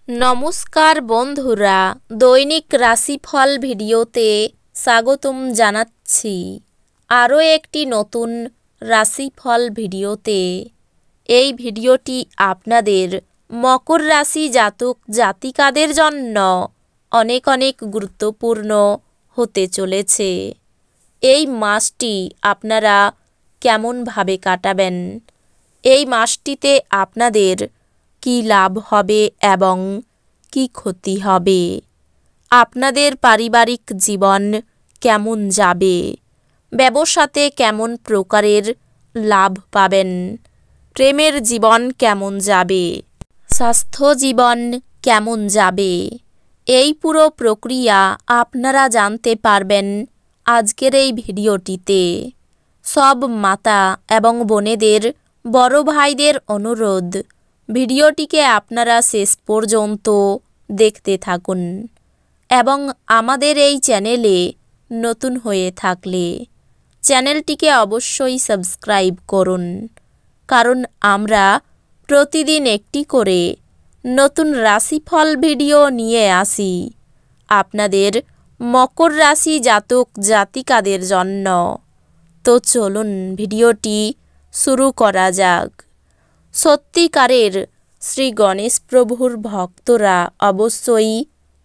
নমস্কার বন্ধুরা, দৈনিক রাশিফল ভিডিওতে স্বাগতম জানাচ্ছি। আরও একটি নতুন রাশিফল ভিডিওতে। এই ভিডিওটি আপনাদের মকর রাশি জাতক জাতিকাদের জন্য অনেক অনেক গুরুত্বপূর্ণ হতে চলেছে। এই মাসটি আপনারা কেমনভাবে কাটাবেন, এই মাসটিতে আপনাদের কি লাভ হবে এবং কি ক্ষতি হবে, আপনাদের পারিবারিক জীবন কেমন যাবে, ব্যবসাতে কেমন প্রকারের লাভ পাবেন, প্রেমের জীবন কেমন যাবে, স্বাস্থ্য জীবন কেমন যাবে, এই পুরো প্রক্রিয়া আপনারা জানতে পারবেন আজকের এই ভিডিওটিতে। সব মাতা এবং বোনেদের, বড় ভাইদের অনুরোধ, ভিডিওটিকে আপনারা শেষ পর্যন্ত দেখতে থাকুন এবং আমাদের এই চ্যানেলে নতুন হয়ে থাকলে চ্যানেলটিকে অবশ্যই সাবস্ক্রাইব করুন, কারণ আমরা প্রতিদিন একটি করে নতুন রাশিফল ভিডিও নিয়ে আসি আপনাদের মকর রাশি জাতক জাতিকাদের জন্য। তো চলুন ভিডিওটি শুরু করা যাক। সত্যিকারের শ্রী গণেশ প্রভুর ভক্তরা অবশ্যই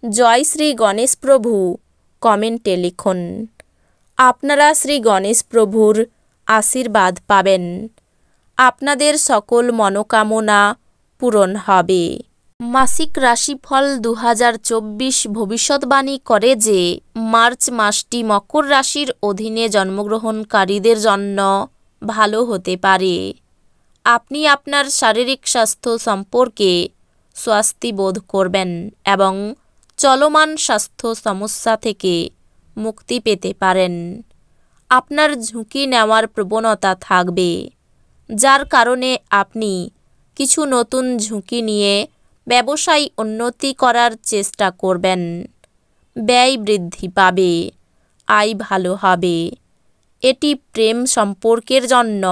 জয় শ্রী গণেশ প্রভু কমেন্টে লিখুন। আপনারা শ্রী গণেশ প্রভুর আশীর্বাদ পাবেন, আপনাদের সকল মনোকামনা পূরণ হবে। মাসিক রাশিফল 2024 ভবিষ্যৎবাণী করে যে মার্চ মাসটি মকর রাশির অধীনে জন্মগ্রহণকারীদের জন্য ভালো হতে পারে। আপনি আপনার শারীরিক স্বাস্থ্য সম্পর্কে স্বস্তি বোধ করবেন এবং চলমান স্বাস্থ্য সমস্যা থেকে মুক্তি পেতে পারেন। আপনার ঝুঁকি নেওয়ার প্রবণতা থাকবে, যার কারণে আপনি কিছু নতুন ঝুঁকি নিয়ে ব্যবসায় উন্নতি করার চেষ্টা করবেন। ব্যয় বৃদ্ধি পাবে, আয় ভালো হবে। এটি প্রেম সম্পর্কের জন্য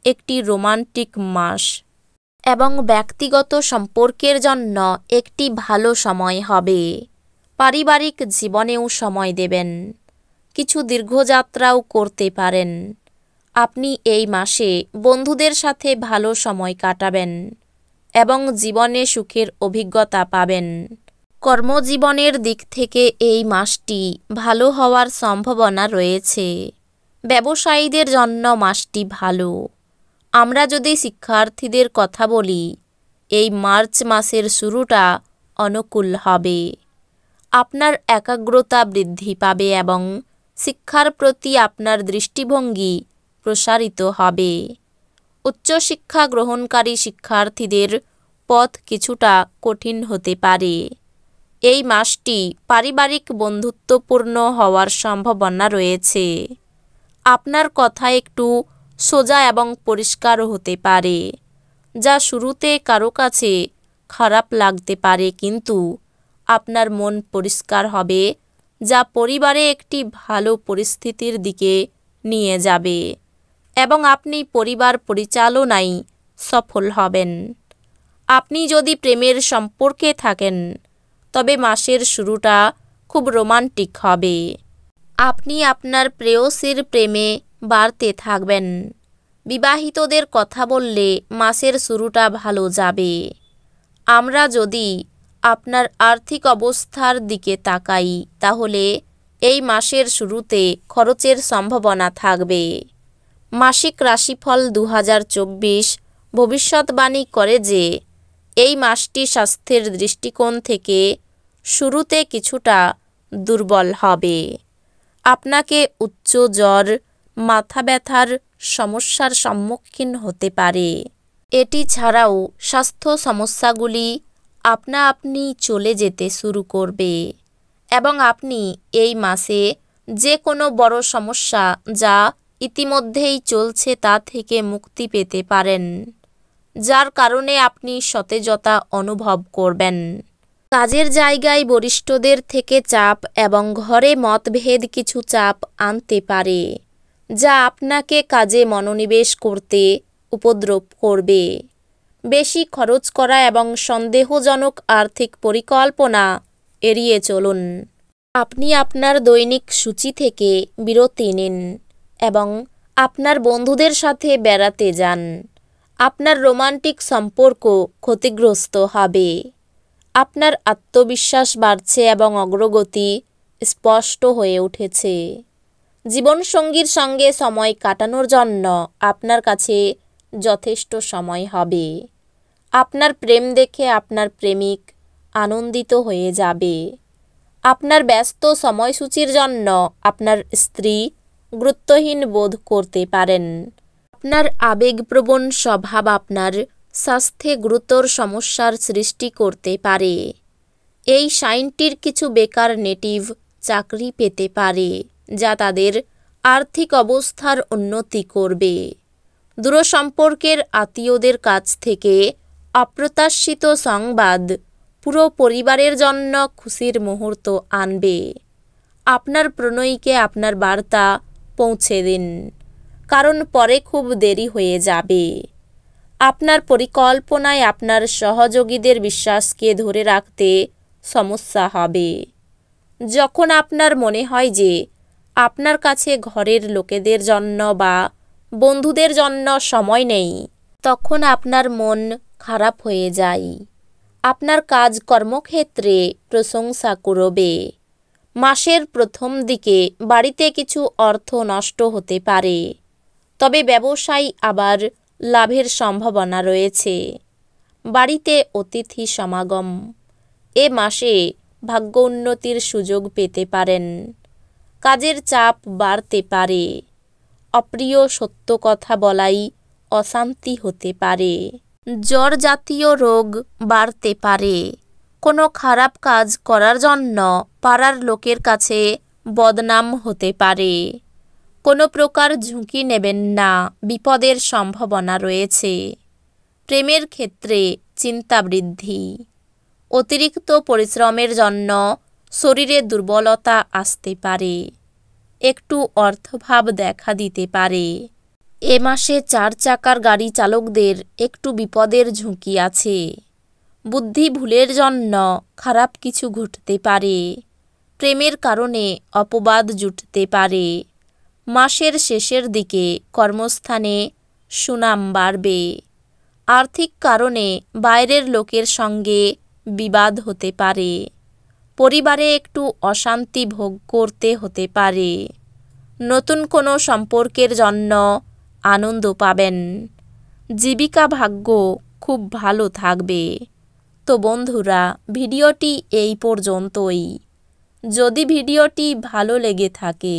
একটি রোমান্টিক মাস এবং ব্যক্তিগত সম্পর্কের জন্য একটি ভালো সময় হবে। পারিবারিক জীবনেও সময় দেবেন, কিছু দীর্ঘযাত্রাও করতে পারেন। আপনি এই মাসে বন্ধুদের সাথে ভালো সময় কাটাবেন এবং জীবনে সুখের অভিজ্ঞতা পাবেন। কর্মজীবনের দিক থেকে এই মাসটি ভালো হওয়ার সম্ভাবনা রয়েছে। ব্যবসায়ীদের জন্য মাসটি ভালো। আমরা যদি শিক্ষার্থীদের কথা বলি, এই মার্চ মাসের শুরুটা অনুকূল হবে। আপনার একাগ্রতা বৃদ্ধি পাবে এবং শিক্ষার প্রতি আপনার দৃষ্টিভঙ্গি প্রসারিত হবে। উচ্চশিক্ষা গ্রহণকারী শিক্ষার্থীদের পথ কিছুটা কঠিন হতে পারে। এই মাসটি পারিবারিক বন্ধুত্বপূর্ণ হওয়ার সম্ভাবনা রয়েছে। আপনার কথা একটু সোজা এবং পরিষ্কার হতে পারে, যা শুরুতে কারো কাছে খারাপ লাগতে পারে, কিন্তু আপনার মন পরিষ্কার হবে, যা পরিবারে একটি ভালো পরিস্থিতির দিকে নিয়ে যাবে এবং আপনি পরিবার পরিচালনায় সফল হবেন। আপনি যদি প্রেমের সম্পর্কে থাকেন, তবে মাসের শুরুটা খুব রোমান্টিক হবে। আপনি আপনার প্রেয়সীর প্রেমে বাড়তে থাকবেন। বিবাহিতদের কথা বললে মাসের শুরুটা ভালো যাবে। আমরা যদি আপনার আর্থিক অবস্থার দিকে তাকাই, তাহলে এই মাসের শুরুতে খরচের সম্ভাবনা থাকবে। মাসিক রাশিফল 2024 ভবিষ্যৎবাণী করে যে এই মাসটি স্বাস্থ্যের দৃষ্টিকোণ থেকে শুরুতে কিছুটা দুর্বল হবে। আপনাকে উচ্চ জ্বর, মাথা ব্যথার সমস্যার সম্মুখীন হতে পারে। এটি ছাড়াও স্বাস্থ্য সমস্যাগুলি আপনা আপনি চলে যেতে শুরু করবে এবং আপনি এই মাসে যে কোনো বড় সমস্যা যা ইতিমধ্যেই চলছে তা থেকে মুক্তি পেতে পারেন, যার কারণে আপনি সতেজতা অনুভব করবেন। কাজের জায়গায় বরিষ্ঠদের থেকে চাপ এবং ঘরে মতভেদ কিছু চাপ আনতে পারে, যা আপনাকে কাজে মনোনিবেশ করতে উপদ্রব করবে। বেশি খরচ করা এবং সন্দেহজনক আর্থিক পরিকল্পনা এড়িয়ে চলুন। আপনি আপনার দৈনিক সূচি থেকে বিরতি নিন এবং আপনার বন্ধুদের সাথে বেড়াতে যান। আপনার রোমান্টিক সম্পর্ক ক্ষতিগ্রস্ত হবে। আপনার আত্মবিশ্বাস বাড়ছে এবং অগ্রগতি স্পষ্ট হয়ে উঠেছে। জীবনসঙ্গীর সঙ্গে সময় কাটানোর জন্য আপনার কাছে যথেষ্ট সময় হবে। আপনার প্রেম দেখে আপনার প্রেমিক আনন্দিত হয়ে যাবে। আপনার ব্যস্ত সময়সূচির জন্য আপনার স্ত্রী গুরুত্বহীন বোধ করতে পারেন। আপনার আবেগপ্রবণ স্বভাব আপনার স্বাস্থ্যে গুরুতর সমস্যার সৃষ্টি করতে পারে। এই সাইনটির কিছু বেকার নেটিভ চাকরি পেতে পারে, যা তাদের আর্থিক অবস্থার উন্নতি করবে। দূরসম্পর্কের আত্মীয়দের কাছ থেকে অপ্রত্যাশিত সংবাদ পুরো পরিবারের জন্য খুশির মুহূর্ত আনবে। আপনার প্রণয়ীকে আপনার বার্তা পৌঁছে দিন, কারণ পরে খুব দেরি হয়ে যাবে। আপনার পরিকল্পনায় আপনার সহযোগীদের বিশ্বাসকে ধরে রাখতে সমস্যা হবে। যখন আপনার মনে হয় যে আপনার কাছে ঘরের লোকেদের জন্য বা বন্ধুদের জন্য সময় নেই, তখন আপনার মন খারাপ হয়ে যায়। আপনার কাজ কর্মক্ষেত্রে প্রশংসা করবে। মাসের প্রথম দিকে বাড়িতে কিছু অর্থ নষ্ট হতে পারে, তবে ব্যবসায় আবার লাভের সম্ভাবনা রয়েছে। বাড়িতে অতিথি সমাগম। এ মাসে ভাগ্য উন্নতির সুযোগ পেতে পারেন। কাজের চাপ বাড়তে পারে। অপ্রিয় সত্য কথা বলাই অশান্তি হতে পারে। জ্বর জাতীয় রোগ বাড়তে পারে। কোনো খারাপ কাজ করার জন্য পাড়ার লোকের কাছে বদনাম হতে পারে। কোনো প্রকার ঝুঁকি নেবেন না, বিপদের সম্ভাবনা রয়েছে। প্রেমের ক্ষেত্রে চিন্তা বৃদ্ধি। অতিরিক্ত পরিশ্রমের জন্য শরীরে দুর্বলতা আসতে পারে। একটু অর্থভাব দেখা দিতে পারে। এ মাসে 4 চাকার গাড়ি চালকদের একটু বিপদের ঝুঁকি আছে। বুদ্ধি ভুলের জন্য খারাপ কিছু ঘটতে পারে। প্রেমের কারণে অপবাদ জুটতে পারে। মাসের শেষের দিকে কর্মস্থানে সুনাম বাড়বে। আর্থিক কারণে বাইরের লোকের সঙ্গে বিবাদ হতে পারে। পরিবারে একটু অশান্তি ভোগ করতে হতে পারে। নতুন কোনো সম্পর্কের জন্য আনন্দ পাবেন। জীবিকা ভাগ্য খুব ভালো থাকবে। তো বন্ধুরা, ভিডিওটি এই পর্যন্তই। যদি ভিডিওটি ভালো লেগে থাকে,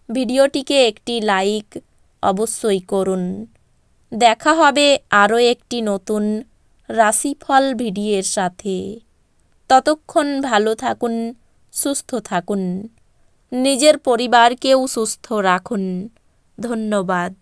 ভিডিওটিকে একটি লাইক অবশ্যই করুন। দেখা হবে আরও একটি নতুন রাশিফল ভিডিওর সাথে। ততক্ষণ ভালো থাকুন, সুস্থ থাকুন। নিজের পরিবারকেও সুস্থ রাখুন। ধন্যবাদ।